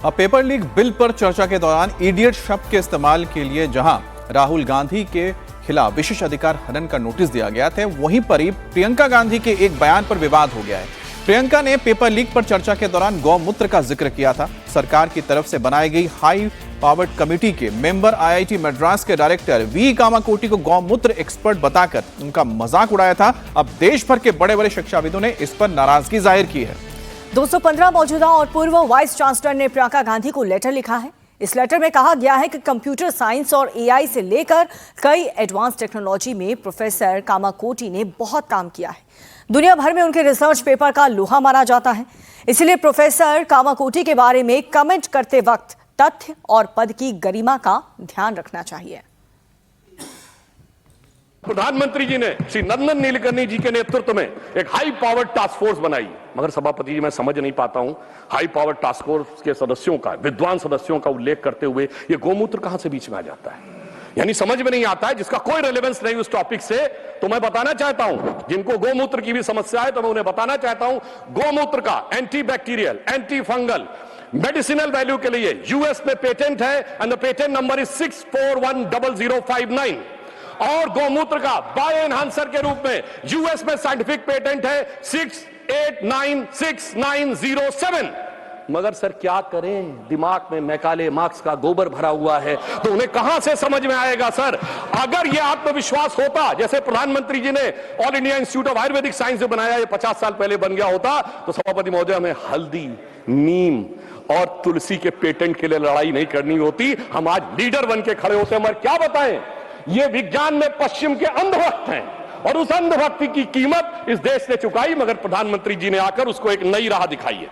अब paper leak bill पर चर्चा के दौरान इडियट शब्द के इस्तेमाल के लिए जहां राहुल गांधी के खिलाफ विशेष अधिकार हनन का नोटिस दिया गया था, वहीं पर ही प्रियंका गांधी के एक बयान पर विवाद हो गया है। प्रियंका ने पेपर लीक पर चर्चा के दौरान गौमूत्र का जिक्र किया था। सरकार की तरफ से बनाई गई हाई पावर्ड कमेटी के मेंबर आईआईटी मद्रास के डायरेक्टर वी कामाकोटी को गौमूत्र एक्सपर्ट बताकर उनका मजाक उड़ाया था। अब देश भर के बड़े बड़े शिक्षाविदों ने इस पर नाराजगी जाहिर की है। 215 मौजूदा और पूर्व वाइस चांसलर ने प्रियंका गांधी को लेटर लिखा है। इस लेटर में कहा गया है कि कंप्यूटर साइंस और एआई से लेकर कई एडवांस टेक्नोलॉजी में प्रोफेसर कामाकोटी ने बहुत काम किया है। दुनिया भर में उनके रिसर्च पेपर का लोहा माना जाता है। इसलिए प्रोफेसर कामाकोटी के बारे में कमेंट करते वक्त तथ्य और पद की गरिमा का ध्यान रखना चाहिए। प्रधानमंत्री जी ने श्री नंदन नीलकर्णी जी के नेतृत्व में एक हाई पावर टास्क फोर्स बनाई, मगर सभापति जी मैं समझ नहीं पाता हूं हाई पावर टास्क फोर्स के सदस्यों का, विद्वान सदस्यों का उल्लेख करते हुए ये गोमूत्र कहां से बीच में आ जाता है। यानी समझ में नहीं आता है, जिसका कोई रेलेवेंस नहीं उस टॉपिक से। तो मैं बताना चाहता हूं, जिनको गोमूत्र की भी समस्या है तो मैं उन्हें बताना चाहता हूं, गोमूत्र का anti bacterial, anti fungal, medicinal value के लिए यूएस में पेटेंट है and the patent number is 6410059 और गोमूत्र का बायो एनहांसर के रूप में यूएस में साइंटिफिक पेटेंट है 6896907। मगर सर क्या करें, दिमाग में मैकाले मार्क्स का गोबर भरा हुआ है, तो उन्हें कहां से समझ में आएगा। सर अगर यह आत्मविश्वास होता जैसे प्रधानमंत्री जी ने all India institute of Ayurvedic science जो बनाया, ये 50 साल पहले बन गया होता, तो सभापति महोदय हमें हल्दी, नीम और तुलसी के पेटेंट के लिए लड़ाई नहीं करनी होती, हम आज लीडर बन के खड़े होते। मगर क्या बताएं, ये विज्ञान में पश्चिम के अंधभक्त हैं और उस अंधभक्ति की कीमत इस देश ने चुकाई, मगर प्रधानमंत्री जी ने आकर उसको एक नई राह दिखाई है।